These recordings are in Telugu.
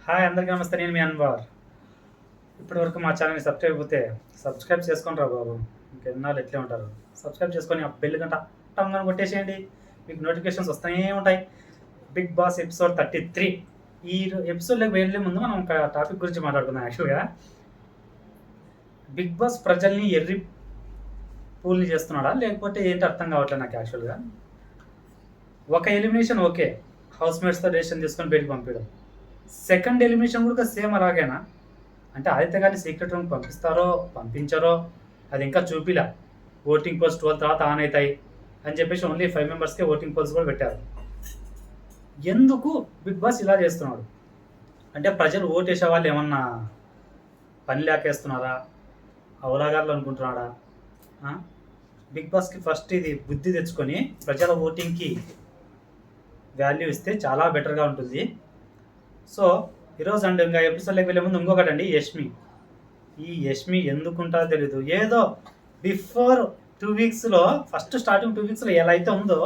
హాయ్ అందరికీ నమస్తే. నేను మీ అన్వర్. ఇప్పటివరకు మా ఛానల్ని సబ్స్క్రైబ్ అయిపోతే సబ్స్క్రైబ్ చేసుకొని రా బాబు. ఇంకెన్నాళ్ళు ఎట్లే ఉంటారు. సబ్స్క్రైబ్ చేసుకొని ఆ బెల్ గంట టంగని కొట్టేసేయండి. మీకు నోటిఫికేషన్స్ వస్తూనే ఉంటాయి. Bigg Boss episode 33. ఈ ఎపిసోడ్లోకి వెళ్ళే ముందు మనం ఒక టాపిక్ గురించి మాట్లాడుకుందాం. యాక్చువల్గా బిగ్ బాస్ ప్రజల్ని ఎర్రి పూల్ని చేస్తున్నాడా లేకపోతే ఏంటి అర్థం కావట్లేదు నాకు. యాక్చువల్గా ఒక ఎలిమినేషన్ ఓకే, హౌస్ మేట్స్తో డెసిషన్ తీసుకొని బయటకు పంపించడం. సెకండ్ ఎలిమినేషన్ కూడా సేమ్ అలాగేనా? అంటే ఆదిత్య గారిని సీక్రెట్ రూమ్ పంపిస్తారో పంపించారో అది ఇంకా చూపిలా. ఓటింగ్ పోల్స్ 12 తర్వాత ఆన్ అవుతాయి అని చెప్పేసి ఓన్లీ 5 మెంబర్స్కే ఓటింగ్ పోల్స్ కూడా పెట్టారు. ఎందుకు బిగ్ బాస్ ఇలా చేస్తున్నాడు? అంటే ప్రజలు ఓటేసే వాళ్ళు ఏమన్నా పని లేకేస్తున్నారా, అవలాగాళ్ళు అనుకుంటున్నాడా? బిగ్ బాస్కి ఫస్ట్ ఇది బుద్ధి తెచ్చుకొని ప్రజల ఓటింగ్కి వాల్యూ ఇస్తే చాలా బెటర్గా ఉంటుంది. సో ఈరోజు అండ్ ఇంకా ఎపిసోడ్లోకి వెళ్ళే ముందు ఇంకొకటండి, యష్మి. ఈ యష్మి ఎందుకుంటుందో తెలీదు. ఏదో బిఫోర్ 2 వీక్స్లో ఫస్ట్ స్టార్టింగ్ 2 వీక్స్లో ఎలా అయితే ఉందో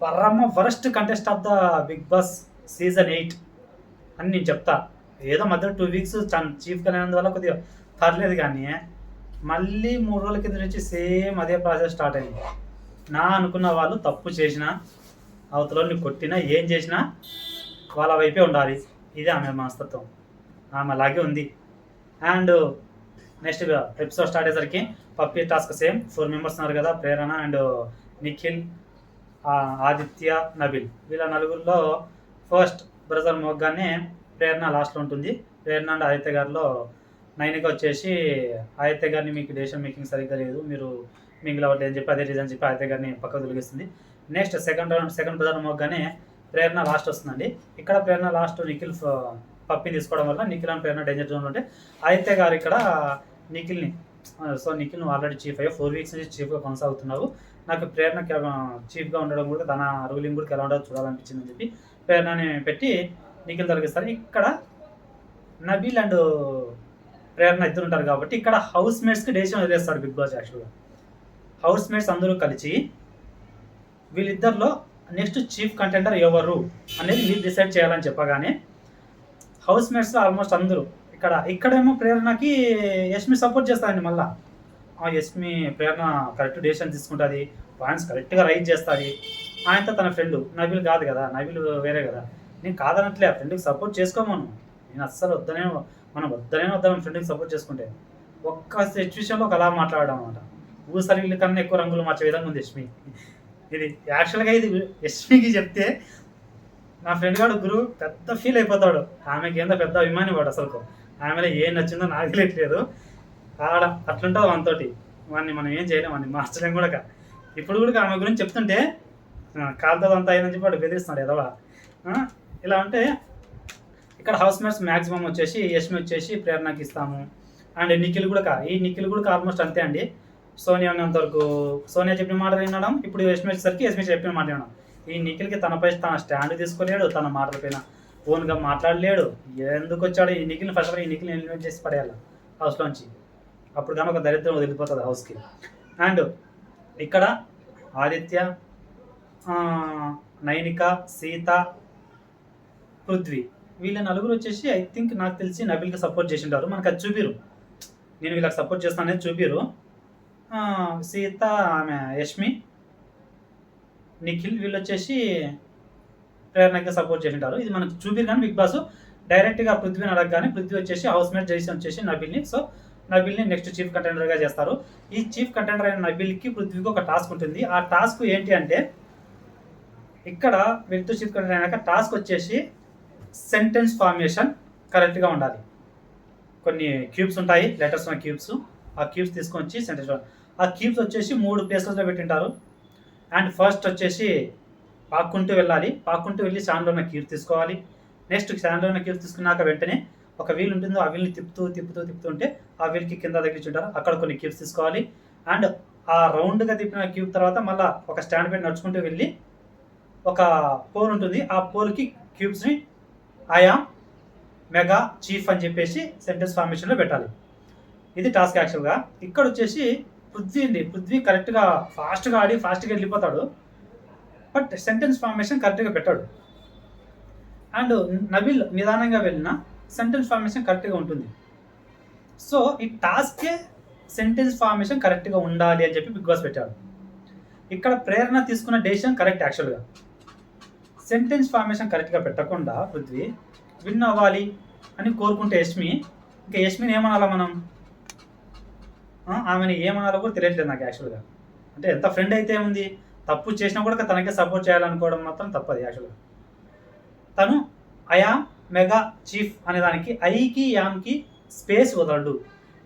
పరమ worst contest of the Bigg Boss season 8 అని నేను చెప్తా. ఏదో మధ్య 2 వీక్స్ చీఫ్గా లేనందువల్ల కొద్దిగా పర్లేదు, కానీ మళ్ళీ 3 రోజుల కింద నుంచి సేమ్ అదే ప్రాసెస్ స్టార్ట్ అయింది. నా అనుకున్న వాళ్ళు తప్పు చేసినా, అవతలని కొట్టినా, ఏం చేసినా వాళ్ళ వైపే ఉండాలి. ఇది ఆమె మనస్తత్వం, ఆమె అలాగే ఉంది. అండ్ నెక్స్ట్ ఎపిసోడ్ స్టార్ట్ అయ్యేసరికి పప్పీ టాస్క్ సేమ్ 4 మెంబర్స్ ఉన్నారు కదా, ప్రేరణ అండ్ నిఖిల్, ఆదిత్య, నబిల్. వీళ్ళ నలుగురిలో ఫస్ట్ బ్రదర్ మొగ్గానే ప్రేరణ లాస్ట్లో ఉంటుంది. ప్రేరణ అండ్ ఆదిత్య గారిలో 9కి వచ్చేసి ఆదిత్య గారిని మీకు డెసిషన్ మేకింగ్ సరిగ్గా లేదు, మీరు మింగిల్ అవ్వట్లేదు అని చెప్పి అదే రీజన్ చెప్పి ఆదిత్య గారిని పక్కకు తొలగిస్తుంది. నెక్స్ట్ సెకండ్ బ్రదర్ మొగ్గానే ప్రేరణ లాస్ట్ వస్తుందండి. ఇక్కడ ప్రేరణ లాస్ట్ నిఖిల్ పప్పిని తీసుకోవడం వల్ల Nikhil and Prerana danger zone ఉంటే ఆదిత్య గారు ఇక్కడ నిఖిల్ని, సో నిఖిల్ నువ్వు ఆల్రెడీ చీఫ్ అయ్యా, 4 వీక్స్ నుంచి చీఫ్గా కొనసాగుతున్నావు, నాకు ప్రేరణ చీఫ్గా ఉండడం కూడా తన రూలింగ్ కూడా ఎలా ఉండదో చూడాలనిపించిందని చెప్పి ప్రేరణని పెట్టి నిఖిల్ తొలగిస్తారు. ఇక్కడ నబీల్ అండ్ ప్రేరణ ఇద్దరు ఉంటారు కాబట్టి ఇక్కడ హౌస్ మేట్స్కి డెసిషన్ వదిలేస్తారు బిగ్ బాస్. యాక్చువల్గా హౌస్ మేట్స్ అందరూ కలిసి వీళ్ళిద్దరిలో నెక్స్ట్ చీఫ్ కంటెండర్ ఎవరు అనేది మీరు డిసైడ్ చేయాలని చెప్పగానే హౌస్ మేట్స్లో ఆల్మోస్ట్ అందరూ ఇక్కడేమో ప్రేరణకి యష్మి సపోర్ట్ చేస్తారండి. మళ్ళీ యష్మి ప్రేరణ కరెక్ట్ డెసిషన్ తీసుకుంటుంది, పాయింట్స్ కరెక్ట్గా రైజ్ చేస్తుంది. ఆయనతో తన ఫ్రెండ్ నబిల్ కాదు కదా, నబిల్ వేరే కదా. నేను కాదనట్లే, ఫ్రెండ్కి సపోర్ట్ చేసుకోమను. నేను అస్సలు వద్దామని ఫ్రెండ్కి సపోర్ట్ చేసుకుంటే ఒక్క సిచ్యువేషన్లో ఒక అలా మాట్లాడడం అనమాట. ఊసరిల్లు కన్నా ఎక్కువ రంగులు మార్చే విధంగా ఉంది యష్మి. ఇది యాక్చువల్గా ఇది యష్మికి చెప్తే నా ఫ్రెండ్ గారు గురు పెద్ద ఫీల్ అయిపోతాడు. ఆమెకి ఏందో పెద్ద అభిమాని వాడు. అసలు ఆమెలో ఏం నచ్చిందో నాకు తెలియట్లేదు. అట్లుంటుంది మనతోటి. వాడిని మనం ఏం చేయలేం, వాడిని మార్చలేం కూడా. ఇప్పుడు కూడా ఆమె గురించి చెప్తుంటే కాలుతో అంతా అయిందని చెప్పి వాడు బెదిరిస్తున్నాడు ఎదవా. ఇలా అంటే ఇక్కడ హౌస్ మేట్స్ మ్యాక్సిమం వచ్చేసి యష్మి వచ్చేసి ప్రేరణకి ఇస్తాము. అండ్ నిఖిల్ కూడా ఆల్మోస్ట్ అంతే అండి. సోనియా ఉన్నంతవరకు సోనియా చెప్పిన మాట వినడం, ఇప్పుడు యష్మి వచ్చేసరికి యష్మి చెప్పిన మాట వినడం. ఈ నిఖిల్కి తనపై తన స్టాండ్ తీసుకోలేడు, తన మాటల పైన ఓన్గా మాట్లాడలేడు. ఎందుకు వచ్చాడు ఈ నిఖిల్ని? ఫస్ట్ ఈ నిఖిల్ని ఎలిమినేట్ చేసి పడేయాలి హౌస్లోంచి. అప్పుడు కానీ ఒక దరిద్రం వదిలిపోతుంది హౌస్కి. అండ్ ఇక్కడ ఆదిత్య, నైనిక, సీత, పృథ్వీ వీళ్ళ నలుగురు వచ్చేసి ఐ థింక్ నాకు తెలిసి నబిల్కి సపోర్ట్ చేసి ఉంటారు. మనకు అది చూపిరు, నేను వీళ్ళకి సపోర్ట్ చేస్తానని చూపిరు. సీత, ఆమె యష్మి, నిఖిల్ వీళ్ళు వచ్చేసి ప్రేరణకి సపోర్ట్ చేసి ఉంటారు. ఇది మనకు చూపిరు కానీ బిగ్ బాస్ డైరెక్ట్గా పృథ్వీని అడగగానే పృథ్వీ వచ్చేసి హౌస్ మేట్ జైసన్ వచ్చేసి నబిల్ని, సో నబిల్ని నెక్స్ట్ చీఫ్ కంటెండర్గా చేస్తారు. ఈ చీఫ్ కంటెండర్ అయిన నబిల్కి పృథ్వీకి ఒక టాస్క్ ఉంటుంది. ఆ టాస్క్ ఏంటి అంటే ఇక్కడ వీళ్ళతో చీఫ్ కంటెండర్ అయినాక టాస్క్ వచ్చేసి సెంటెన్స్ ఫార్మేషన్ కరెక్ట్గా ఉండాలి. కొన్ని క్యూబ్స్ ఉంటాయి, లెటర్స్ ఉన్న క్యూబ్స్. ఆ క్యూబ్స్ తీసుకొని వచ్చి సెంటెన్స్, ఆ క్యూబ్స్ వచ్చేసి 3 ప్లేసెస్లో పెట్టింటారు. అండ్ ఫస్ట్ వచ్చేసి పాక్కుంటూ వెళ్ళి శాండ్లో ఉన్న క్యూబ్ తీసుకోవాలి. నెక్స్ట్ శాండ్లో ఉన్న క్యూబ్ తీసుకున్నాక వెంటనే ఒక వీల్ ఉంటుందో ఆ వీల్ని తిప్పుతూ ఉంటే ఆ వీల్కి కింద తగిలించుంటారు, అక్కడ కొన్ని క్యూబ్స్ తీసుకోవాలి. అండ్ ఆ రౌండ్గా తిప్పిన క్యూబ్ తర్వాత మళ్ళీ ఒక స్టాండ్ పైన నడుచుకుంటూ వెళ్ళి ఒక పోల్ ఉంటుంది, ఆ పోల్కి క్యూబ్స్ని ఆయా మెగా చీఫ్ అని చెప్పేసి సెంటెన్స్ ఫార్మేషన్లో పెట్టాలి. ఇది టాస్క్. యాక్చువల్గా ఇక్కడ వచ్చేసి పృథ్వీ కరెక్ట్గా ఫాస్ట్గా ఆడి ఫాస్ట్గా వెళ్ళిపోతాడు, బట్ సెంటెన్స్ ఫార్మేషన్ కరెక్ట్గా పెట్టాడు. అండ్ నబిల్ నిదానంగా వెళ్ళిన సెంటెన్స్ ఫార్మేషన్ కరెక్ట్గా ఉంటుంది. సో ఈ టాస్కే సెంటెన్స్ ఫార్మేషన్ కరెక్ట్గా ఉండాలి అని చెప్పి బిగ్ బాస్ పెట్టాడు. ఇక్కడ ప్రేరణ తీసుకున్న డెసిషన్ కరెక్ట్. యాక్చువల్గా సెంటెన్స్ ఫార్మేషన్ కరెక్ట్గా పెట్టకుండా పృథ్వీ విన్ అవ్వాలి అని కోరుకుంటే ఇంకా యష్మిని ఏమనాలా మనం? ఆమెని ఏమనాలో కూడా తెలియట్లేదు నాకు యాక్చువల్గా. అంటే ఎంత ఫ్రెండ్ అయితే ఉంది, తప్పు చేసినా కూడా తనకే సపోర్ట్ చేయాలనుకోవడం మాత్రం తప్పది యాక్చువల్గా. తను ఐఆమ్ మెగా చీఫ్ అనే దానికి ఐకి యామ్కి స్పేస్ వదలడు.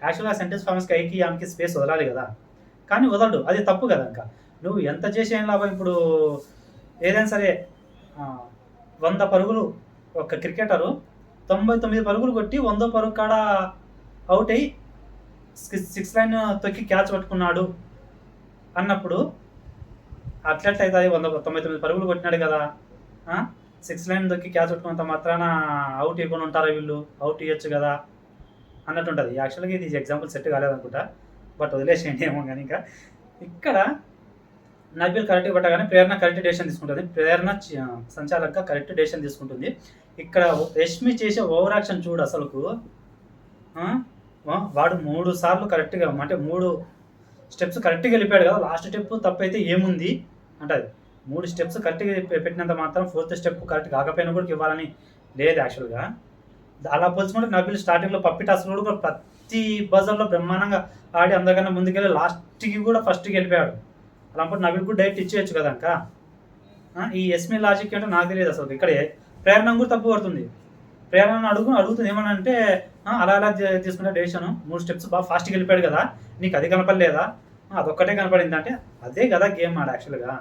యాక్చువల్గా సెంటెన్స్ ఫార్మేస్కి ఐకి యామ్కి స్పేస్ వదలాలి కదా, కానీ వదలడు. అది తప్పు కదా. ఇంకా నువ్వు ఎంత చేసి ఏం లాభం? ఇప్పుడు ఏదైనా సరే 100 పరుగులు ఒక క్రికెటరు 99 పరుగులు కొట్టి 100వ పరుగు కాడ అవుట్ అయ్యి 6 లైన్ తొక్కి క్యాచ్ పట్టుకున్నాడు అన్నప్పుడు అట్లెట్ అయితే అది 99 పరుగులు కొట్టినాడు కదా, 6 లైన్ తొక్కి క్యాచ్ పట్టుకున్నంత మాత్రాన అవుట్ ఇవ్వకుండా ఉంటారా వీళ్ళు? అవుట్ ఇవ్వచ్చు కదా అన్నట్టు ఉంటుంది. యాక్చువల్గా ఇది ఎగ్జాంపుల్ సెట్ కాలేదనుకుంటా, బట్ వదిలేసేయండి ఏమో. కానీ ఇంకా ఇక్కడ నబిల్ కరెక్ట్గా పెట్టగానే ప్రేరణ కరెక్ట్ డెసిషన్ తీసుకుంటుంది. ప్రేరణ సంచాలకగా కరెక్ట్ డెసిషన్ తీసుకుంటుంది. ఇక్కడ యష్మి చేసే ఓవర్ యాక్షన్ చూడు అసలుకు. వాడు 3 సార్లు కరెక్ట్గా, అంటే 3 స్టెప్స్ కరెక్ట్గా వెళ్ళిపోయాడు కదా. లాస్ట్ స్టెప్ తప్పైతే ఏముంది అంటే 3 స్టెప్స్ కరెక్ట్గా పెట్టినంత మాత్రం 4th స్టెప్ కరెక్ట్ కాకపోయినా కూడా ఇవ్వాలని లేదు యాక్చువల్గా. అలా పోల్చుకుంటే నబిల్ స్టార్టింగ్లో పప్పి టాస్క్ కూడా ప్రతి బజర్లో బ్రహ్మాండంగా ఆడి అందరికన్నా ముందుకెళ్ళి లాస్ట్కి కూడా ఫస్ట్కి వెళ్ళిపోయాడు. అలాంటి నబిల్ కూడా డైరెక్ట్ ఇచ్చేయచ్చు కదా. ఇంకా ఈ యష్మి లాజిక్ ఏంటో నాకు తెలియదు అసలు. ఇక్కడే ప్రేరణ కూడా తప్పు పడుతుంది. ప్రేరణ అడుగుతుంది ఏమన్నా అంటే అలా తీసుకున్న డెసిషన్ 3 స్టెప్స్ బాగా ఫాస్ట్గా వెళ్ళిపోయాడు కదా, నీకు అది కనపడలేదా? అదొక్కటే కనపడింది అంటే అదే కదా గేమ్ ఆడ. యాక్చువల్గా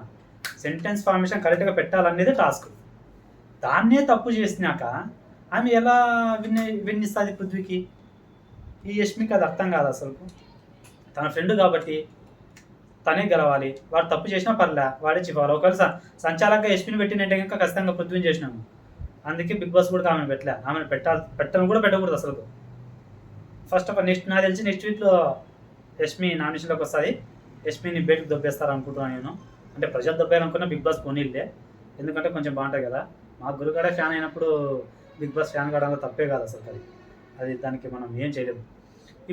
సెంటెన్స్ ఫార్మేషన్ కరెక్ట్గా పెట్టాలనేది టాస్క్. దాన్నే తప్పు చేసినాక ఆమె ఎలా విన్నిస్తుంది పృథ్వీకి? ఈ యష్మికి అది అర్థం కాదు అసలు. తన ఫ్రెండ్ కాబట్టి తనే గెలవాలి. వాడు తప్పు చేసినా పర్లే, వాడే చివ్వాలి. ఒకవేళ సంచాలకంగా యష్మిని పెట్టినంటే కనుక ఖచ్చితంగా పృథ్వీని చేసినాము. అందుకే బిగ్ బాస్ కూడా ఆమెను పెట్టలే. ఆమెను పెట్టను కూడా పెట్టకూడదు అసలు. ఫస్ట్ ఆఫ్ ఆల్ నాకు తెలిసి నెక్స్ట్ వీక్లో యష్మి నామినేషన్లోకి వస్తుంది. యష్మిని బయటకు దొబ్బేస్తారు అనుకుంటున్నాను నేను. అంటే ప్రజలు దొబ్బారనుకున్నా బిగ్ బాస్ పోనీళ్ళే, ఎందుకంటే కొంచెం బాగుంటాయి కదా. మా గురుగాడే ఫ్యాన్ అయినప్పుడు బిగ్ బాస్ ఫ్యాన్ కావడంలో తప్పే కాదు అసలు. అది దానికి మనం ఏం చేయలేము.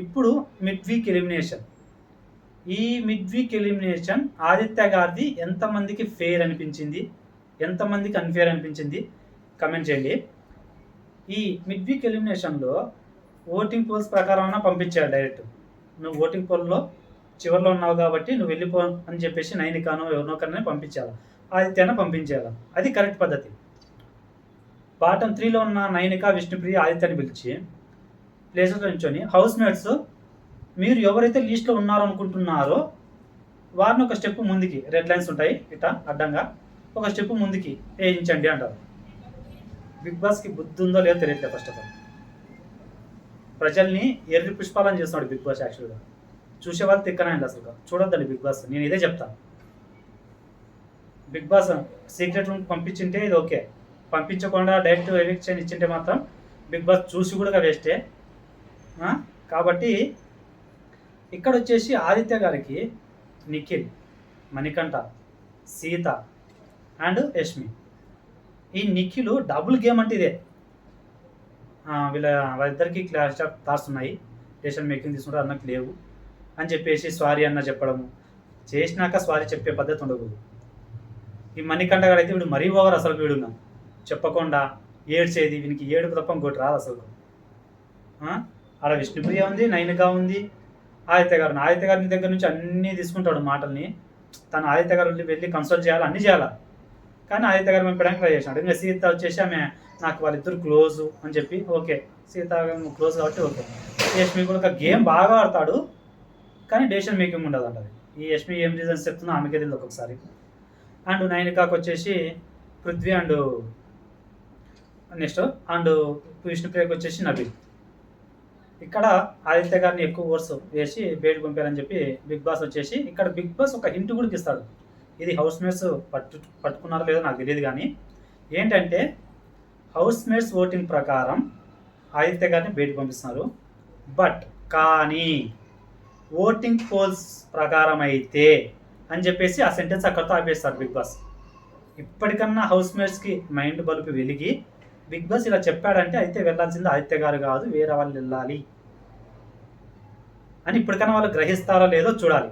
ఇప్పుడు మిడ్ వీక్ ఎలిమినేషన్. ఈ మిడ్ వీక్ ఎలిమినేషన్ ఆదిత్య గారిది ఎంతమందికి ఫెయిర్ అనిపించింది, ఎంతమందికి అన్ఫేర్ అనిపించింది కమెంట్ చేయండి. ఈ మిడ్ వీక్ ఎలిమినేషన్లో ఓటింగ్ పోల్స్ ప్రకారం పంపించాడు డైరెక్ట్. నువ్వు ఓటింగ్ పోల్లో చివరిలో ఉన్నావు కాబట్టి నువ్వు వెళ్ళిపో అని చెప్పేసి నైనికానో ఎవరినో కన్నా పంపించాలి, ఆదిత్యను పంపించేయాలి. అది కరెక్ట్ పద్ధతి. బాటమ్ 3లో ఉన్న నైనిక, విష్ణుప్రియ, ఆదిత్యని పిలిచి ప్లేసెస్లో నించొని హౌస్ మేట్స్ మీరు ఎవరైతే లిస్ట్లో ఉన్నారనుకుంటున్నారో వారిని ఒక స్టెప్ ముందుకి, రెడ్ లైన్స్ ఉంటాయి ఇట్లా అడ్డంగా, ఒక స్టెప్ ముందుకి వేయించండి అంటారు. బిగ్ బాస్కి బుద్ధి ఉందో లేదో తెలియట్లేదు. ఫస్ట్ ఆఫ్ ఆల్ ప్రజల్ని ఎర్రి పుష్పాలని చేస్తున్నాడు బిగ్ బాస్. యాక్చువల్గా చూసేవాళ్ళు తిక్కనండి అసలు. చూడొద్దండి బిగ్ బాస్, నేను ఇదే చెప్తాను. బిగ్ బాస్ సీక్రెట్ రూమ్ పంపించింటే ఇది ఓకే, పంపించకుండా డైరెక్ట్ ఎవిక్షన్ ఇచ్చింటే మాత్రం బిగ్ బాస్ చూసి కూడా వేస్టే. కాబట్టి ఇక్కడ వచ్చేసి ఆదిత్య గారికి నిఖిల్, మణికంఠ, సీత అండ్ యష్మి. ఈ నిఖిల్ డబుల్ గేమ్ అంటే ఇదే. వాళ్ళిద్దరికి క్లాష్ ఆఫ్ థాట్స్ ఉన్నాయి, డెసిషన్ మేకింగ్ తీసుకుంటారు, అన్నకు లేవు అని చెప్పేసి సారీ అన్న చెప్పడము, చేసినాక సారీ చెప్పే పద్ధతి ఉండకూడదు. ఈ మణికంఠ గారు అయితే వీడు మరీ ఓవర్ అసలు. వీడున్నా చెప్పకుండా ఏడ్చేది, వీనికి ఏడుపు తప్ప ఇంకోటి రాదు అసలు. ఆడ విష్ణుప్రియ ఉంది, నైనిక ఉంది, ఆదిత్య గారిని దగ్గర నుంచి అన్నీ తీసుకుంటాడు మాటల్ని. తను ఆదిత్య గారు వెళ్ళి కన్సల్ట్ చేయాలి, అన్నీ చేయాలి. కానీ ఆదిత్య గారు పంపడానికి ట్రై చేసినాడు. ఇంకా సీత వచ్చేసి ఆమె నాకు వాళ్ళిద్దరు క్లోజు అని చెప్పి ఓకే, సీత క్లోజ్ కాబట్టి ఓకే. యష్మి కూడా ఒక గేమ్ బాగా ఆడతాడు కానీ డెసిషన్ మేకింగ్ ఉండదు అంటది. ఈ యష్మి ఏం రీజన్స్ చెప్తున్నా ఆమెకే తెలియదు ఒక్కొక్కసారి. అండ్ నైనికాకి వచ్చేసి పృథ్వీ అండ్ నెక్స్ట్ అండ్ విష్ణుప్రియకి వచ్చేసి నబిల్. ఇక్కడ ఆదిత్య గారిని ఎక్కువ ఓవర్స్ వేసి బయటకు పంపారని చెప్పి బిగ్ బాస్ వచ్చేసి ఇక్కడ బిగ్ బాస్ ఒక హింట్ కూడా ఇస్తాడు. ఇది హౌస్ మేట్స్ పట్టుకున్నారో లేదో నాకు తెలియదు, కానీ ఏంటంటే హౌస్ మేట్స్ ఓటింగ్ ప్రకారం ఆదిత్య గారిని బయటకు పంపిస్తున్నారు. బట్ కానీ ఓటింగ్ పోల్స్ ప్రకారం అయితే అని చెప్పేసి ఆ సెంటెన్స్ అక్కడితో ఆపేస్తారు బిగ్ బాస్. ఇప్పటికన్నా హౌస్ మేట్స్కి మైండ్ బల్బు వెలిగి బిగ్ బాస్ ఇలా చెప్పాడంటే అయితే వెళ్ళాల్సింది ఆదిత్య గారు కాదు, వేరే వాళ్ళు వెళ్ళాలి అని ఇప్పటికైనా వాళ్ళు గ్రహిస్తారో లేదో చూడాలి.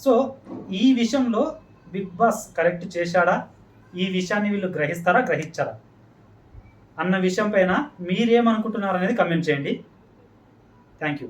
సో ఈ విషయంలో బిగ్ బాస్ కరెక్ట్ చేశాడా, ఈ విషయాన్ని వీళ్ళు గ్రహిస్తారా గ్రహించారా అన్న విషయం పైన మీరేమనుకుంటున్నారు అనేది కమెంట్ చేయండి. Thank you.